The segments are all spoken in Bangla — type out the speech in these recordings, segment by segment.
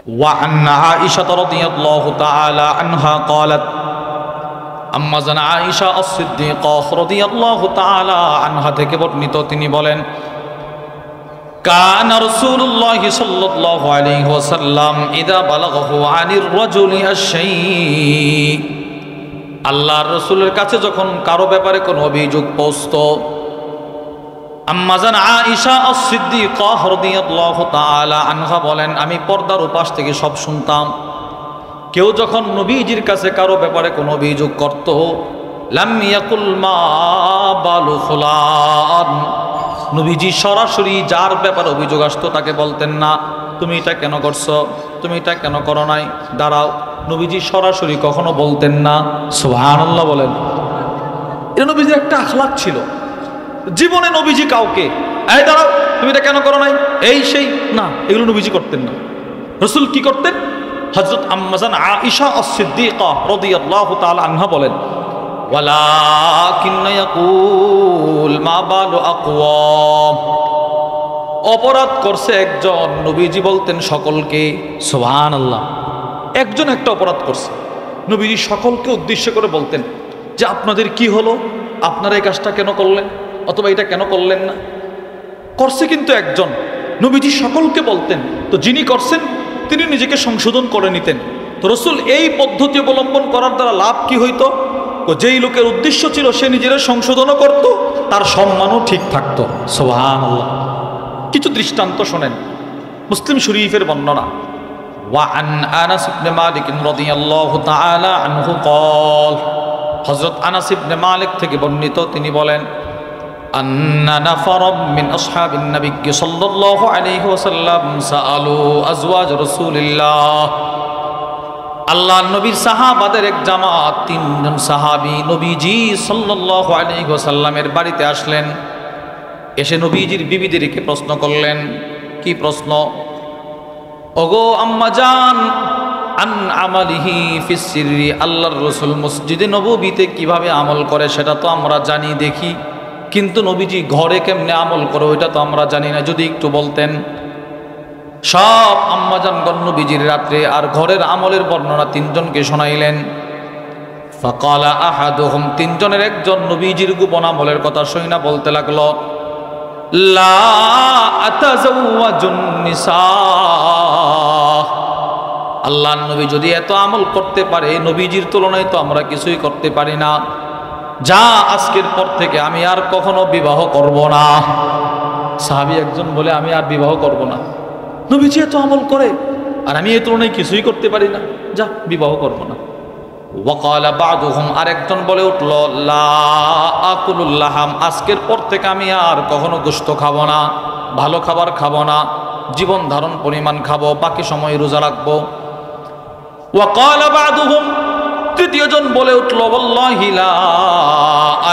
وعن عائشة رضي الله تعالى عنها قالت আম্মা জান আয়েশা as-সিদ্দিকা রাদিয়াল্লাহু তাআলা আনহা থেকে বর্ণিত তিনি বলেন কানা রাসূলুল্লাহ সাল্লাল্লাহু আলাইহি ওয়াসাল্লাম ইযা বালাগাহু আনির রাজুলি আশ-শাই আল্লাহর রাসূলের কাছে যখন কারো ব্যাপারে কোনো অভিযোগ পৌঁছতো আম্মা জান আয়েশা as-সিদ্দিকা রাদিয়াল্লাহু তাআলা আনহা বলেন আমি পর্দার ওপাশ থেকে সব শুনতাম। কেউ যখন নবীজির কাছে কারো ব্যাপারে কোনো অভিযোগ করত লাম ইয়াকুল মা বালু ফুলান, নবীজি সরাসরি যার ব্যাপারে অভিযোগ আসতো তাকে বলতেন না তুমি এটা কেন করছো, তুমি এটা কেন করো নাই, দাঁড়াও। নবীজি সরাসরি কখনো বলতেন না। সুবহানাল্লাহ বলেন। এটা নবীজির একটা আখলাক ছিল। জীবনে নবীজি কাউকে এই দাঁড়াও তুমি এটা কেন করো নাই, এই সেই না, এগুলো নবীজি করতেন না। রাসূল কি করতেন? হযরত আম্মা জান আয়েশা as-সিদ্দিকা রাদিয়াল্লাহু তাআলা আনহা বলেন ওয়ালাকিন ইয়াকুল মা বালু আকওয়াম, অপরাধ করছে একজন, নবীজি বলতেন সকলকে। সুবহানাল্লাহ। একজন একটা অপরাধ করছে, নবীজি সকলকে উদ্দেশ্য করে বলতেন যে আপনাদের কি হলো, আপনারা এই কাজটা কেন করলেন, অথবা এটা কেন করলেন না। করছে কিন্তু একজন, নবীজি সকলকে বলতেন। তো যিনি করছেন তিনি নিজেকে সংশোধন করে নিতেন। তো রাসূল এই পদ্ধতি অবলম্বন করার দ্বারা লাভ কি হইতো? যেই লোকের উদ্দেশ্য ছিল সে নিজেরা সংশোধনও করত, তার সম্মানও ঠিক থাকতো। সুবহানাল্লাহ। কিছু দৃষ্টান্ত শোনেন, মুসলিম শরীফের বর্ণনা। ওয়ান আনাস ইবনে মালিক রাদিয়াল্লাহু তাআলা আনহু قال, হযরত আনাস ইবনে মালিক থেকে বর্ণিত তিনি বলেন আন্না নাফারাম মিন আসহাবিন নবী সাল্লাল্লাহু আলাইহি ওয়াসাল্লাম সাআলু আজওয়াজ রাসূলিল্লাহ, আল্লাহর নবীর সাহাবাদের এক জামাত, তিনজন সাহাবী নবীজি সাল্লাল্লাহু আলাইহি ওয়াসাল্লামের বাড়িতে আসলেন। এসে নবীজির বিবিদেরকে প্রশ্ন করলেন। কি প্রশ্ন? ওগো আম্মা জান, আন আমালিহি ফিস সিররি, আল্লাহর রাসূল মসজিদে নববীতে কিভাবে আমল করে সেটা তো আমরা জানি দেখি, কিন্তু নবীজি ঘরে কেমনে আমল করে ওইটা তো আমরা জানি না, যদি একটু বলতেন। সব আম্মাজানগণ নবীজির রাত্রে আর ঘরের আমলের বর্ণনা তিনজনকে শোনাইলেন। ফাকালা আহাদুহুম, তিনজনের একজন নবীজির গোপন আমলের কথা শুনে বলতে লাগলো লা আতাযাওয়াজুন নিসা, আল্লাহর নবী যদি এত আমল করতে পারে নবীজির তুলনায় তো আমরা কিছুই করতে পারি না, যা আজকের পর থেকে আমি আর কখনো বিবাহ করব না। সাহাবী একজন বলে আমি আর বিবাহ করব না, নবীজি এত আমল করে আর আমি এই তুলনায় কিছুই করতে পারি না, যা বিবাহ করব না। ওয়াকালা বাদুহুম, আরেকজন বলে উঠল লা আকুলুল লাহাম, আজকের পর থেকে আমি আর কখনো গোশত খাবো না, ভালো খাবার খাবো না, জীবন ধারণ পরিমাণ খাবো, বাকি সময় রোজা রাখবো। ওয়াকালা বাদুহুম, তৃতীয়জন বলে উঠল ওয়াল্লাহি লা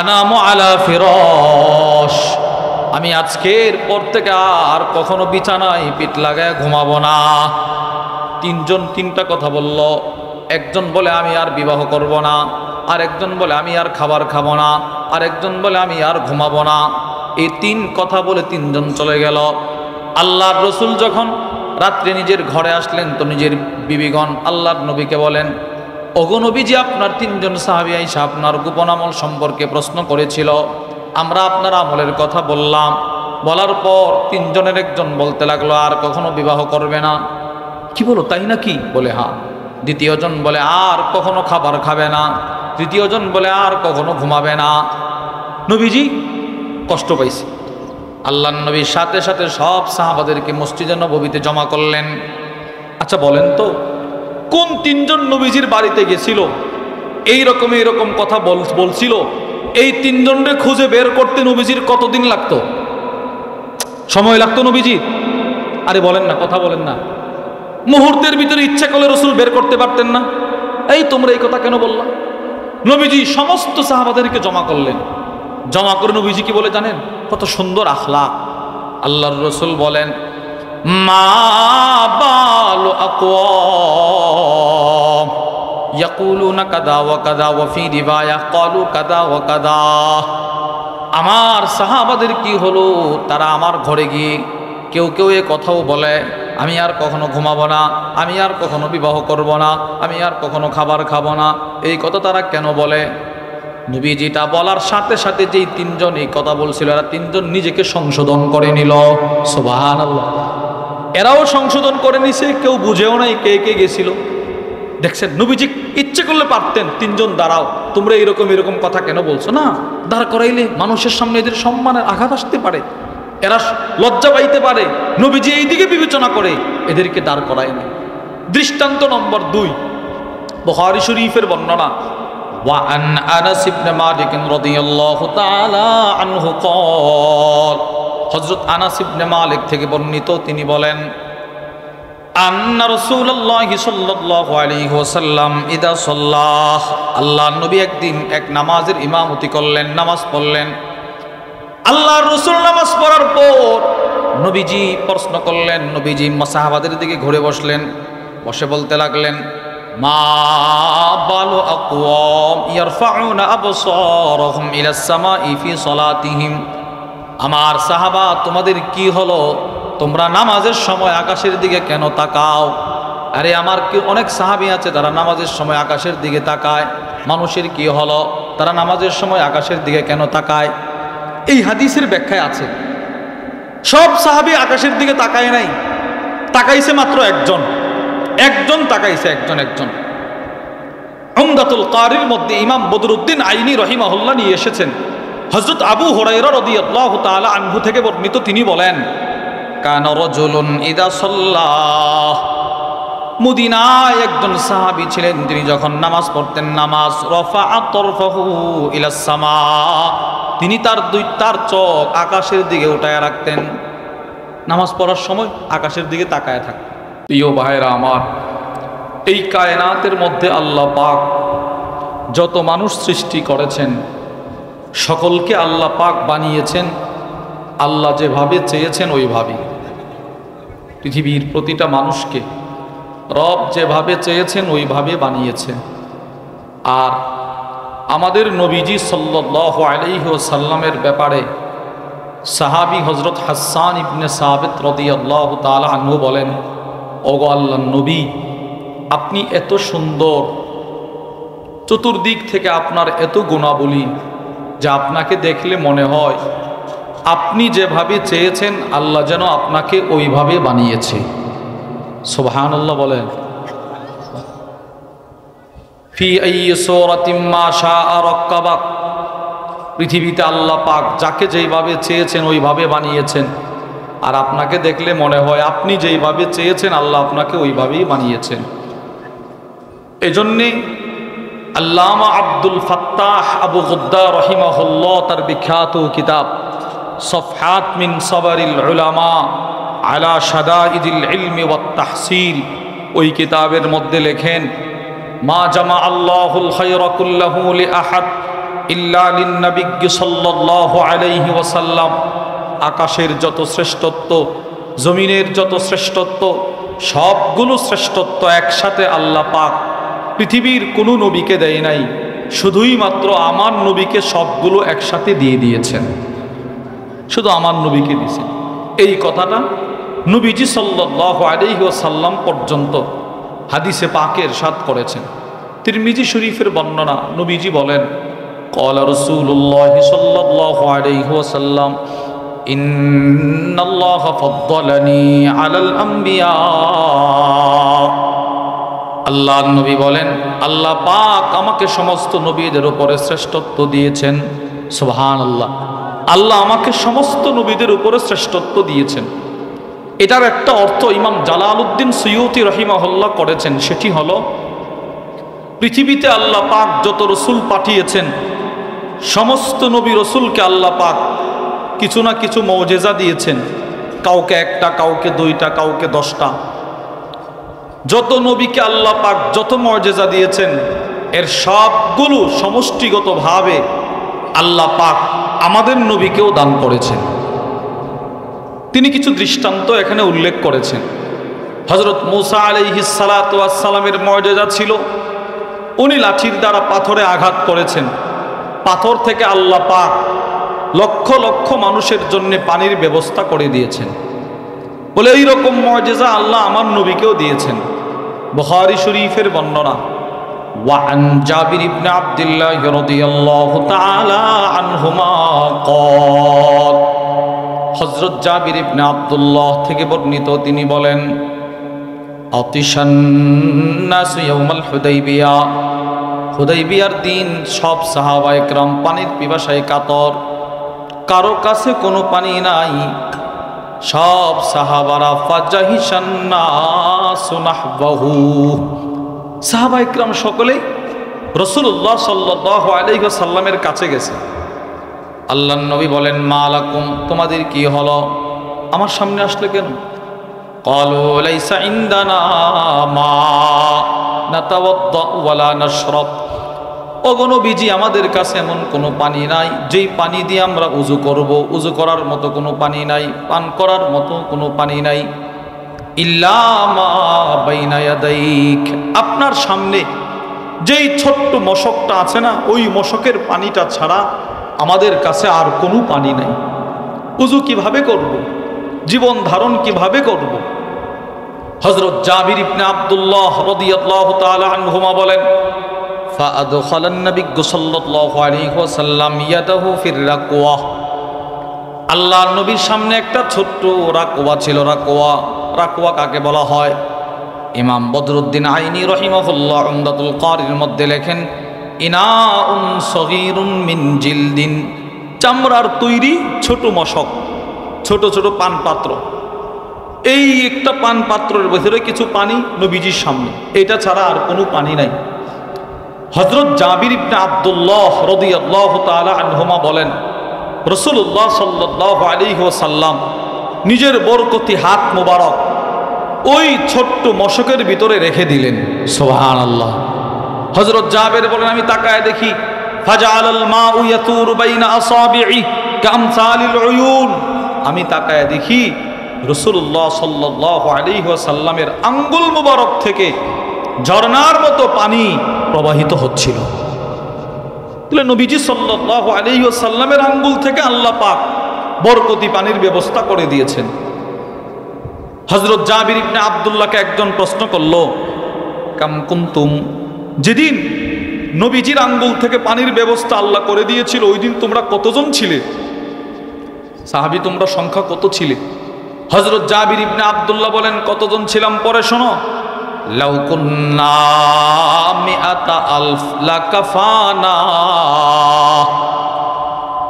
আনামু আলা ফিরাশ, আমি আজকের পর থেকে আর কখনো বিছানায় পিঠ লাগায় ঘুমাবো না। তিনজন তিনটা কথা বলল। একজন বলে আমি আর বিবাহ করব না, আর একজন বলে আমি আর খাবার খাবো না, আর একজন বলে আমি আর ঘুমাবো না। এই তিন কথা বলে তিনজন চলে গেল। আল্লাহর রাসূল যখন রাত্রে নিজের ঘরে আসলেন তো নিজের বিবিগণ আল্লাহর নবীকে বলেন ওগো নবীজি, আপনার তিনজন সাহাবী আয়েশা আপনার গোপন আমল সম্পর্কে প্রশ্ন করেছিল, আমরা আপনার আমলের কথা বললাম, বলার পর তিনজনের একজন বলতে লাগলো আর কখনো বিবাহ করবে না। কি বলো, তাই নাকি? বলে হ্যাঁ। দ্বিতীয়জন বলে আর কখনো খাবার খাবে না। তৃতীয়জন বলে আর কখনো ঘুমাবে না। নবীজি কষ্ট পাইছে। আল্লাহর নবী সাথে সাথে সব সাহাবাদেরকে মসজিদে নববীতে জমা করলেন। আচ্ছা বলেন তো, কোন তিনজন নবীজির বাড়িতে গেছিল এইরকম কথা বলছিল, এই তিনজনকে খুঁজে বের করতে নবীজির কতদিন লাগতো? সময় লাগতো নবীজির? আরে বলেন না, কথা বলেন না। মুহূর্তের ভিতরে ইচ্ছা করলে রাসূল বের করতে পারতেন না? এই তোমরা এই কথা কেন বললা? নবীজি সমস্ত সাহাবাদেরকে জমা করলেন। জমা করে নবীজি কি বলে জানেন? কত সুন্দর আখলাক। আল্লাহর রাসূল বলেন মা বালু আকওয়াম ইয়াকুলুনা কাদা ওয়া কাদা ওয়া ফি রিওয়ায়া ক্বালু কাদা ওয়া কাদা, আমার সাহাবাদের কি হলো, তারা আমার ঘরে গিয়ে কেউ কেউ এ কথাও বলে, আমি আর কখনো ঘুমাবো না, আমি আর কখনো বিবাহ করব না, আমি আর কখনো খাবার খাবো না। এই কথা তারা কেন বলে? নবীজিটা বলার সাথে সাথে যেই তিনজন এই কথা বলছিল, এরা তিনজন নিজেকে সংশোধন করে নিল। সুবহানাল্লাহ। এরাও সংশোধন করে নিছে, কেউ বুঝেও নাই কে কে গেছিল। দেখছেন, নবীজি ইচ্ছে করলে পারতেন তিনজন দাঁড়াও, তোমরা এরকম এরকম কথা কেন বলছো না, দাঁড় করাইলে মানুষের সামনে এদের সম্মানের আঘাত আসতে পারে, এরা লজ্জা পাইতে পারে। নবীজি এইদিকে বিবেচনা করে এদেরকে দাঁড় করায়নি। দৃষ্টান্ত নম্বর 2, বুখারী শরীফের বর্ণনা। وعن أنس بن مالك رضي الله تعالى عنه قال, হযরত আনাস ইবনে মালিক থেকে বর্ণিত, তিনি বলেন, আন্না রাসূলুল্লাহি সাল্লাল্লাহু আলাইহি ওয়াসাল্লাম ইদা সাল্লাহ, আল্লাহর নবী একদিন এক নামাজের ইমামতি করলেন, নামাজ পড়লেন। আল্লাহর রাসূল নামাজ পড়ার পর নবীজি প্রশ্ন করলেন, নবীজি সাহাবাদের দিকে ঘুরে বসলেন, বসে বলতে লাগলেন, মা বালু আকওয়াম ইয়ারফাউনা আবসারহুম ইলাস সামাই ফি সালাতিহিম, আমার সাহাবা তোমাদের কি হলো, তোমরা নামাজের সময় আকাশের দিকে কেন তাকাও? আরে আমার কি অনেক সাহাবী আছে তারা নামাজের সময় আকাশের দিকে তাকায়, মানুষের কি হলো, তারা নামাজের সময় আকাশের দিকে কেন তাকায়? এই হাদিসের ব্যাখ্যায় আছে, সব সাহাবী আকাশের দিকে তাকায় নাই, তাকাইছে মাত্র একজন তাকাইছে, একজন। উমদাতুল কারির মধ্যে ইমাম বদরুদ্দিন আইনি রহিমাহুল্লাহ নিয়ে এসেছেন, হযরত আবু হুরায়রা রাদিয়াল্লাহু তাআলা আনহু থেকে বর্ণিত, তিনি বলেন, কানা রাজুলুন ইদা সাল্লাহ, মদিনায় একজন সাহাবী ছিলেন, তিনি যখন নামাজ পড়তেন, নামাজ রাফা'a তারফাহু ইলাস সামা, তিনি তার চোখ আকাশের দিকে উঠায় রাখতেন, নামাজ পড়ার সময় আকাশের দিকে তাকায় থাকতেন। প্রিয় ভাইরা আমার, এই কায়নাতের মধ্যে আল্লাহ পাক যত মানুষ সৃষ্টি করেছেন, সকলকে আল্লাহ পাক বানিয়েছেন আল্লাহ যেভাবে চেয়েছেন ওইভাবে। পৃথিবীর প্রতিটা মানুষকে রব যেভাবে চেয়েছেন ওইভাবে বানিয়েছেন। আর আমাদের নবীজি সাল্লাল্লাহু আলাইহি ওয়াসাল্লামের ব্যাপারে সাহাবী হযরত হাসান ইবনে সাবিত রাদিয়াল্লাহু তাআলা আনহু বলেন, ওগো আল্লাহর নবী, আপনি এত সুন্দর, চতুর্দিক থেকে আপনার এত গুণাবলী, যা আপনাকে দেখলে মনে হয় আপনি যেভাবে চেয়েছেন আল্লাহ যেন আপনাকে ওইভাবে বানিয়েছে। সুবহানাল্লাহ বলেন। ফি আইয়ি সূরাতিন মা শাআ রাক্কাবাক, পৃথিবীতে আল্লাহ পাক যাকে যেইভাবে চেয়েছেন ওইভাবে বানিয়েছেন, আর আপনাকে দেখলে মনে হয় আপনি যেইভাবে চেয়েছেন আল্লাহ আপনাকে ওইভাবেই বানিয়েছেন। এজন্যে আল্লামা আব্দুল ফাত্তাহ আবু গুদ্দা রহিমাহুল্লাহ তার বিখ্যাত কিতাব সফহাত মিন সাবরিল উলামা আলা শাদাইদিল ইলমি ওয়াত তাহসিল, ওই কিতাবের মধ্যে লেখেন, মা জামা আল্লাহুল খায়রা কুল্লাহু লি আহাদ ইল্লা লিন নবী সাল্লাল্লাহু আলাইহি ওয়াসাল্লাম, আকাশের যত শ্রেষ্ঠত্ব, জমিনের যত শ্রেষ্ঠত্ব, সবগুলো শ্রেষ্ঠত্ব একসাথে আল্লাহ পাক পৃথিবীর কোনো নবীকে দেয় নাই, শুধুই মাত্র আমার নবীকে সবগুলো একসাথে দিয়ে দিয়েছেন, শুধু আমার নবীকে দিয়েছেন। এই কথাটা নবীজি সাল্লাল্লাহু আলাইহি ওয়াসাল্লাম পর্যন্ত হাদিসে পাকে ইরশাদ করেছেন। তিরমিজি শরীফের বর্ণনা, নবীজি বলেন, ক্বালা রাসূলুল্লাহ সাল্লাল্লাহু আলাইহি ওয়াসাল্লাম, ইন্নাল্লাহা ফাদ্দালানি আলাল আম্বিয়া, আল্লাহর নবী বলেন, আল্লাহ পাক আমাকে সমস্ত নবীদের উপরে শ্রেষ্ঠত্ব দিয়েছেন। সুবহানাল্লাহ, আল্লাহ আমাকে সমস্ত নবীদের উপরে শ্রেষ্ঠত্ব দিয়েছেন। এটার একটা অর্থ ইমাম জালালউদ্দিন সুয়ুতি রহিমাহুল্লাহ করেছেন, সেটি হলো, পৃথিবীতে আল্লাহ পাক যত রসুল পাঠিয়েছেন, সমস্ত নবী রসুলকে আল্লাহ পাক কিছু না কিছু মুজিজা দিয়েছেন, কাউকে একটা, কাউকে দুইটা, কাউকে 10টা। যত নবীকে আল্লাহ পাক যত মুজিজা দিয়েছেন, এর সবগুলো সমষ্টিগতভাবে আল্লাহ পাক আমাদের নবীকেও দান করেছেন। তিনি কিছু দৃষ্টান্ত এখানে উল্লেখ করেছেন। হযরত মূসা আলাইহিস সালাতু ওয়াস সালামের মুজিজা ছিল, উনি লাঠির দ্বারা পাথরে আঘাত করেছেন, পাথর থেকে আল্লাহ পাক লক্ষ লক্ষ মানুষের জন্য পানির ব্যবস্থা করে দিয়েছেন। বলে এইরকম মুজিজা আল্লাহ আমার নবীকেও দিয়েছেন। বুখারী শরীফের বর্ণনা। وعن جابر بن عبد الله رضي الله تعالى عنهما قال হযরত জাবির ইবনে আব্দুল্লাহ থেকে বর্ণিত, তিনি বলেন আতিশান নাস ইয়াউমাল হুদাইবিয়া, হুদাইবিয়ার দিন সব সাহাবায়ে কেরাম পানির পিপাসায় কাতর, কারো কাছে কোনো পানি নাই। সব সাহাবারা ফাজাহিশান নাস নাহবাহু, সাহাবায়ে কেরাম সকলেই রাসূলুল্লাহ সাল্লাল্লাহু আলাইহি ওয়াসাল্লামের কাছে গেছে। আল্লাহর নবী বলেন মালাকুম, তোমাদের কি হলো, আমার সামনে আসলে কেন? ক্বালু লাইসা ইনদানা মা নাতাওয়াদ্দা ওয়ালা নাশরাব, ওগো নবীজি আমাদের কাছে এমন কোনো পানি নাই যেই পানি দিয়ে আমরা উযু করব, উযু করার মতো কোনো পানি নাই, পান করার মতো কোনো পানি নাই। ইল্লা মা বাইনা ইয়াদাইক, আপনার সামনে যেই ছোট্ট মশকটা আছে না, ওই মশকের পানিটা ছাড়া আমাদের কাছে আর কোনো পানি নাই। উযু কিভাবে করব, জীবন ধারণ কিভাবে করব? হযরত জাবির ইবনে আব্দুল্লাহ রাদিয়াল্লাহু তাআলা আনহুমা বলেন ফাআদখালান নবী সাল্লাল্লাহু আলাইহি ওয়াসাল্লাম ইয়াদাহু ফির রাকওয়া, আল্লাহর নবীর সামনে একটা ছোট্ট রাকওয়া ছিল। রাকওয়া কাকে বলা হয়? ইমাম বদরুদ্দিন আইনি রাহিমাহুল্লাহ উমদাতুল কারির মধ্যে লেখেন ইনাউন সগীরুন মিন জিলদিন, চামড়ার তৈরি ছোট মশক, ছোট ছোট পান পাত্র। এই একটা পান পাত্রের ভিতরে কিছু পানি নবীজির সামনে, এটা ছাড়া আর কোনো পানি নাই। হযরত জাবির ইবনে আব্দুল্লাহ রাদিয়াল্লাহু তাআলা আনহুমা বলেন রাসূলুল্লাহ সাল্লাল্লাহু আলাইহি ওয়াসাল্লাম নিজের বরকতি হাত মোবারক ওই ছোট্ট মশকের ভিতরে রেখে দিলেন। সুবহানাল্লাহ। হযরত জাবির বলেন আমি তাকায় দেখি ফাজাআলাল মাউ ইয়াতুরু বাইনা আসাবি'i কামসালিল উয়ুন, আমি তাকায় দেখি রাসূলুল্লাহ সাল্লাল্লাহু আলাইহি ওয়াসাল্লামের আঙ্গুল মোবারক থেকে ঝর্ণার মতো পানি প্রবাহিত হচ্ছিল। তাহলে নবীজি সাল্লাল্লাহু আলাইহি ওয়াসাল্লামের আঙ্গুল থেকে আল্লাহ পাক বরকতি পানির ব্যবস্থা করে দিয়েছেন। হযরত জাবির ইবনে আব্দুল্লাহকে একজন প্রশ্ন করল কাম কুনতুম, যেদিন নবীজির আঙ্গুল থেকে পানির ব্যবস্থা আল্লাহ করে দিয়েছিল ওই দিন তোমরা কতজন ছিলে? সাহাবী তোমরা সংখ্যা কত ছিলে? হযরত জাবির ইবনে আব্দুল্লাহ বলেন কতজন ছিলাম পরে শোনো। লাউ কুন্না মিআতা আলফ লাকাফানা,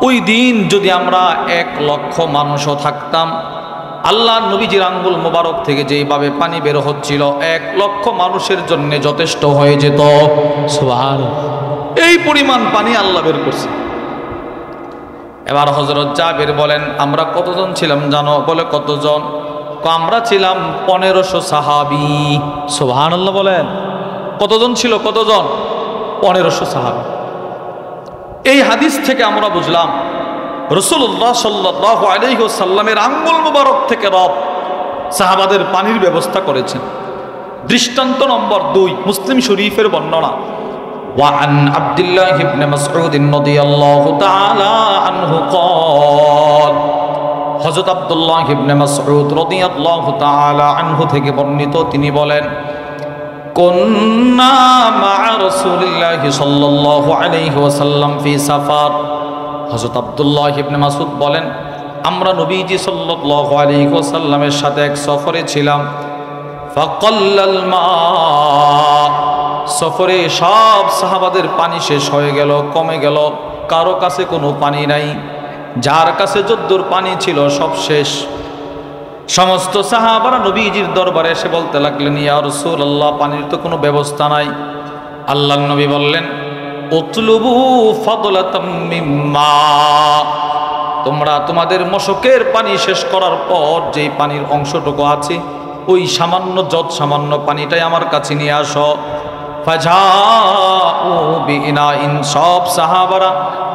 ওই দিন যদি আমরা 1,00,000 মানুষও থাকতাম, আল্লাহ নবীজির আঙ্গুল মোবারক থেকে যেইভাবে পানি বের হচ্ছিল 1,00,000 মানুষের জন্য যথেষ্ট হয়ে যেত। সুবহানাল্লাহ, এই পরিমাণ পানি আল্লাহ বের করছে। এবার হযরত জাবির বলেন আমরা কতজন ছিলাম জানো? বলে কতজন? আমরা ছিলাম 1500 সাহাবী। সুবহানাল্লাহ বলেন কতজন ছিল? কতজন? 1500 সাহাবী। এই হাদিস থেকে আমরা বুঝলাম রাসূলুল্লাহ সাল্লাল্লাহু আলাইহি ওয়াসাল্লামের আঙ্গুল মোবারক থেকে রব সাহাবাদের পানির ব্যবস্থা করেছেন। দৃষ্টান্ত নম্বর 2, মুসলিম শরীফের বর্ণনা। وعن عبد الله بن مسعود رضي الله تعالى عنه قال, হযরত আব্দুল্লাহ ইবনে মাসউদ রাদিয়াল্লাহু তাআলা আনহু থেকে বর্ণিত, তিনি বলেন কুন্না মা রাসূলিল্লাহি সাল্লাল্লাহু আলাইহি ওয়াসাল্লাম ফি সাফার। হযরত আব্দুল্লাহ ইবনে মাসউদ বলেন আমরা নবীজি সাল্লাল্লাহু আলাইহি ওয়াসাল্লামের সাথে এক সফরে ছিলাম। ফাকাল্লাল মা, সফরে সব সাহাবাদের পানি শেষ হয়ে গেল, কমে গেল, কারো কাছে কোনো পানি নাই। যার কাছে যদ্দুর পানি ছিল সব শেষ। সমস্ত সাহাবারা নবীজির দরবারে এসে বলতে লাগলেন ইয়া রাসূলুল্লাহ, পানির তো কোনো ব্যবস্থা নাই। আল্লাহর নবী বললেন উতলুবু ফাদলাতাম মিম্মা, তোমরা তোমাদের মশকের পানি শেষ করার পর যেই পানির অংশটুকু আছে ওই সামান্য সামান্য পানিটাই আমার কাছে নিয়ে আসো। ফাজাউ বিইনাইন, সব সাহাবারা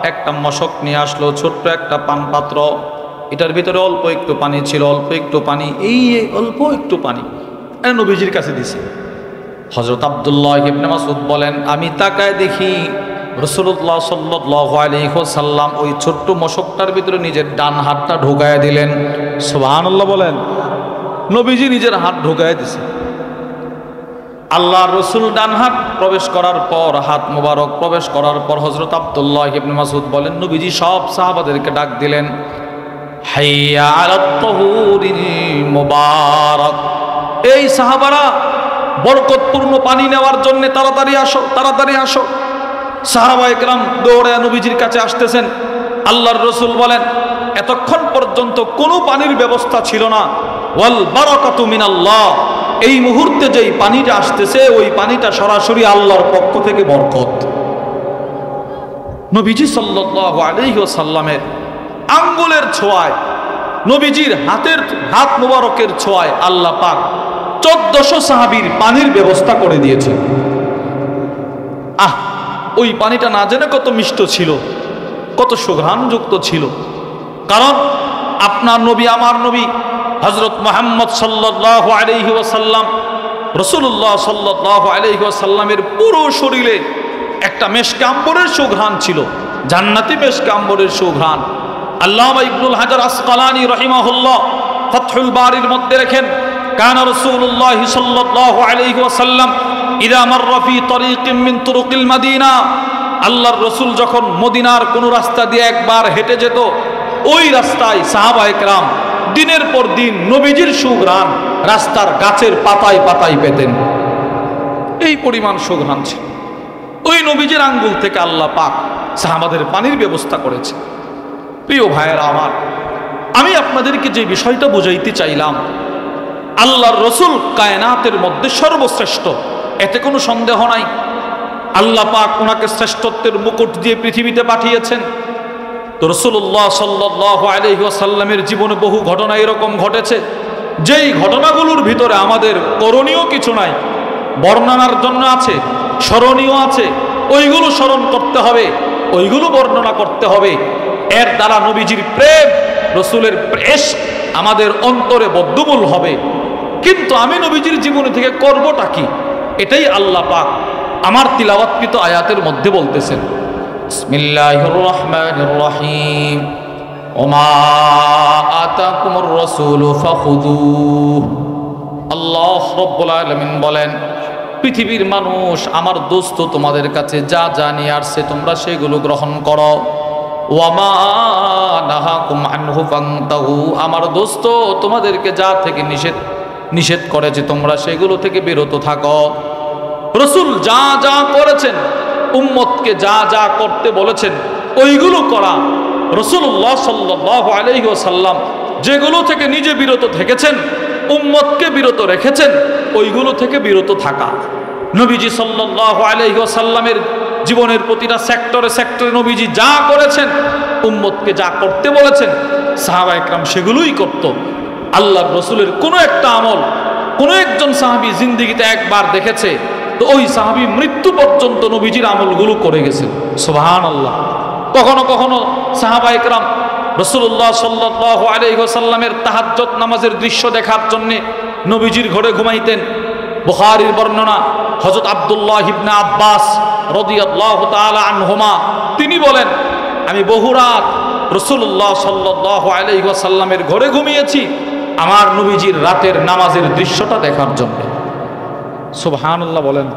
একটা মশক নিয়ে আসলো, ছোট্ট একটা পান পাত্র, এটার ভিতরে অল্প একটু পানি ছিল, অল্প একটু পানি, এই অল্প একটু পানি নবীজির কাছে দিছে। হযরত আব্দুল্লাহ ইবনে মাসউদ বলেন আমি তাকায় দেখি রাসূলুল্লাহ সাল্লাল্লাহু আলাইহি ওয়াসাল্লাম ওই ছোট্ট মশকটার ভিতরে নিজের ডান হাতটা ঢোকায় দিলেন। সুবহানাল্লাহ বলেন। নবীজি নিজের হাত ঢুকায় দিছে। আল্লাহর রাসূল ডান হাত প্রবেশ করার পর, হাত মোবারক প্রবেশ করার পর হযরত আব্দুল্লাহ ইবনে মাসউদ বলেন, নবীজি সব সাহাবাদেরকে ডাক দিলেন, হাইয়া আলাত তাহুরিল মুবারাক, এই সাহাবারা বরকতপূর্ণ পানি নেওয়ার জন্য তাড়াতাড়ি আসো, তাড়াতাড়ি আসো। সাহাবায়ে কেরাম দৌড়ে নবীজির কাছে আসতেছেন। আল্লাহর রাসূল বলেন, এতক্ষণ পর্যন্ত কোনো পানির ব্যবস্থা ছিল না, ওয়াল বারাকাতু মিনাল্লাহ, এই মুহূর্তে যেই পানিটা আসতেছে ওই পানিটা সরাসরি আল্লাহর পক্ষ থেকে বরকত। নবীজি সাল্লাল্লাহু আলাইহি ওয়াসাল্লামের আঙ্গুলের ছোঁয়ায়, নবীজির হাত মোবারকের ছোঁয়ায় আল্লাহ পাক 1400 সাহাবীর পানির ব্যবস্থা করে দিয়েছে। ওই পানিটা না জেনে কত মিষ্ট ছিল, কত সুঘ্রাণযুক্ত ছিল। কারণ আপনার নবী, আমার নবী হযরত মুহাম্মদ সাল্লাল্লাহু আলাইহি ওয়াসাল্লাম, রাসূলুল্লাহ সাল্লাল্লাহু আলাইহি ওয়াসাল্লামের পুরো শরীরে একটা মেশকে আম্বরের সুঘ্রাণ ছিল, জান্নাতি মেশকে আম্বরের সুঘ্রাণ। আল্লামা ইবনুল হাজার আসকালানী রাহিমাহুল্লাহ ফাতহুল বারির মধ্যে লেখেন, কানা রাসূলুল্লাহ সাল্লাল্লাহু আলাইহি ওয়াসাল্লাম ইযা মাররা ফি তরিকিন মিন তুরুকিল মাদিনা, আল্লাহর রাসূল যখন মদিনার কোন রাস্তা দিয়ে একবার হেঁটে যেত, ওই রাস্তায় সাহাবায়ে কেরাম দিনের পর দিন নবীজির সুঘ্রাণ রাস্তার গাছের পাতায় পাতায় পেতেন। এই পরিমাণ সুঘ্রাণ ছিল। ওই নবীজির আঙ্গুল থেকে আল্লাহ পাক সাহাবাদের পানির ব্যবস্থা করেছে। প্রিয় ভাইয়েরা আমার, আমি আপনাদেরকে যে বিষয়টা বুঝাইতে চাইলাম, আল্লাহর রাসূল কায়নাতের মধ্যে সর্বশ্রেষ্ঠ, এতে কোনো সন্দেহ নাই। আল্লাহ পাক ওনাকে শ্রেষ্ঠত্বের মুকুট দিয়ে পৃথিবীতে পাঠিয়েছেন। তো রাসূলুল্লাহ সাল্লাল্লাহু আলাইহি ওয়াসাল্লামের জীবনে বহু ঘটনা এরকম ঘটেছে, যেই ঘটনাগুলোর ভিতরে আমাদের করণীয় কিছু নাই, বর্ণনার জন্য আছে, স্মরণীয় আছে, ওইগুলো স্মরণ করতে হবে, ওইগুলো বর্ণনা করতে হবে। এর দ্বারা নবীজির প্রেম, রাসূলের ইশক আমাদের অন্তরে বদ্ধমূল হবে। কিন্তু আমি নবীজির জীবনী থেকে করবটা কি, এটাই আল্লাহ পাক আমার তিলাওয়াতকৃত আয়াতের মধ্যে বলতেছেন। বিসমিল্লাহির রহমানির রহিম, ওমা আতাকুমুর রাসূলু ফাখুযুহু। আল্লাহ রাব্বুল আলামিন বলেন, পৃথিবীর মানুষ, আমার দোস্ত তোমাদের কাছে যা যা নিয়ে আসছে তোমরা সেগুলো গ্রহণ করো। ওয়ামা নাহাকুম আনহু ফান্তাহু, আমার দোস্ত তোমাদেরকে যা থেকে নিষেধ করেছে তোমরা সেগুলো থেকে বিরত থাকো। রাসূল যা যা করেছেন, উম্মতকে যা যা করতে বলেছেন ওইগুলো করা। রাসূলুল্লাহ সাল্লাল্লাহু আলাইহি ওয়াসাল্লাম যেগুলো থেকে নিজে বিরত থেকেছেন, উম্মতকে বিরত রেখেছেন, ওইগুলো থেকে বিরত থাকা। নবীজি সাল্লাল্লাহু আলাইহি ওয়াসাল্লামের জীবনের প্রতিটা সেক্টরে সেক্টরে নবীজি যা করেছেন, উম্মতকে যা করতে বলেছেন, সাহাবায়ে কেরাম সেগুলোই করত। আল্লাহর রাসূলের কোনো একটা আমল কোনো একজন সাহাবী জিন্দেগিতে একবার দেখেছে, তো ওই সাহাবী মৃত্যু পর্যন্ত নবীজির আমলগুলো করে গেছেন। সুবহানাল্লাহ। কখনো কখনো সাহাবায়ে কেরাম রাসূলুল্লাহ সাল্লাল্লাহু আলাইহি ওয়াসাল্লামের তাহাজ্জুদ নামাজের দৃশ্য দেখার জন্য নবীজির ঘরে ঘুমাইতেন। বুখারীর বর্ণনা, হযরত আব্দুল্লাহ ইবনে আব্বাস রাদিয়াল্লাহু তাআলা আনহুমা তিনি বলেন, আমি বহু রাত রাসূলুল্লাহ সাল্লাল্লাহু আলাইহি ওয়াসাল্লামের ঘরে ঘুমিয়েছি আমার নবীজির রাতের নামাজের দৃশ্যটা দেখার জন্য। সুবহানাল্লাহ বলেন।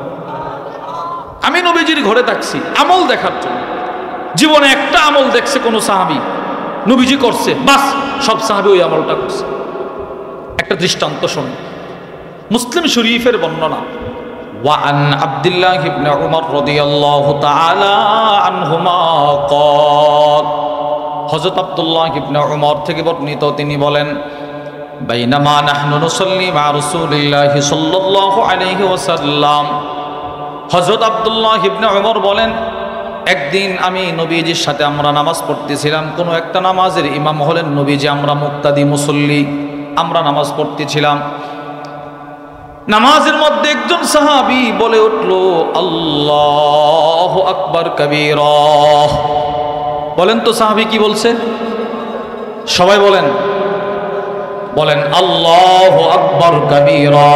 আমি নবীজির ঘরে থাকছি আমল দেখার জন্য। জীবনে একটা আমল দেখছে কোন সাহাবী, নবীজি করছে, বাস সব সাহাবী ওই আমলটা করছে। একটা দৃষ্টান্ত শুনুন, মুসলিম শরীফের বর্ণনা, ওয়ান আব্দুল্লাহ ইবনে উমর রাদিয়াল্লাহু তাআলা আনহুমা ক্বাল, হযরত আব্দুল্লাহ ইবনে উমর থেকে বর্ণিত, তিনি বলেন, বাইনামা নাহনু নুসাল্লি মা রাসূলিল্লাহি সাল্লাল্লাহু আলাইহি ওয়াসাল্লাম, হযরত আব্দুল্লাহ ইবনে উমর বলেন, একদিন আমি নবীজির সাথে আমরা নামাজ পড়তেছিলাম। কোনো একটা নামাজের ইমাম হলেন নবীজি, আমরা মুক্তাদি মুসল্লি, আমরা নামাজ পড়তেছিলাম। নামাজের মধ্যে একজন সাহাবী বলে উঠল, আল্লাহু আকবার কবীরা। বলেন তো সাহাবী কি বলছে? সবাই বলেন, বলেন আল্লাহু আকবার কবীরা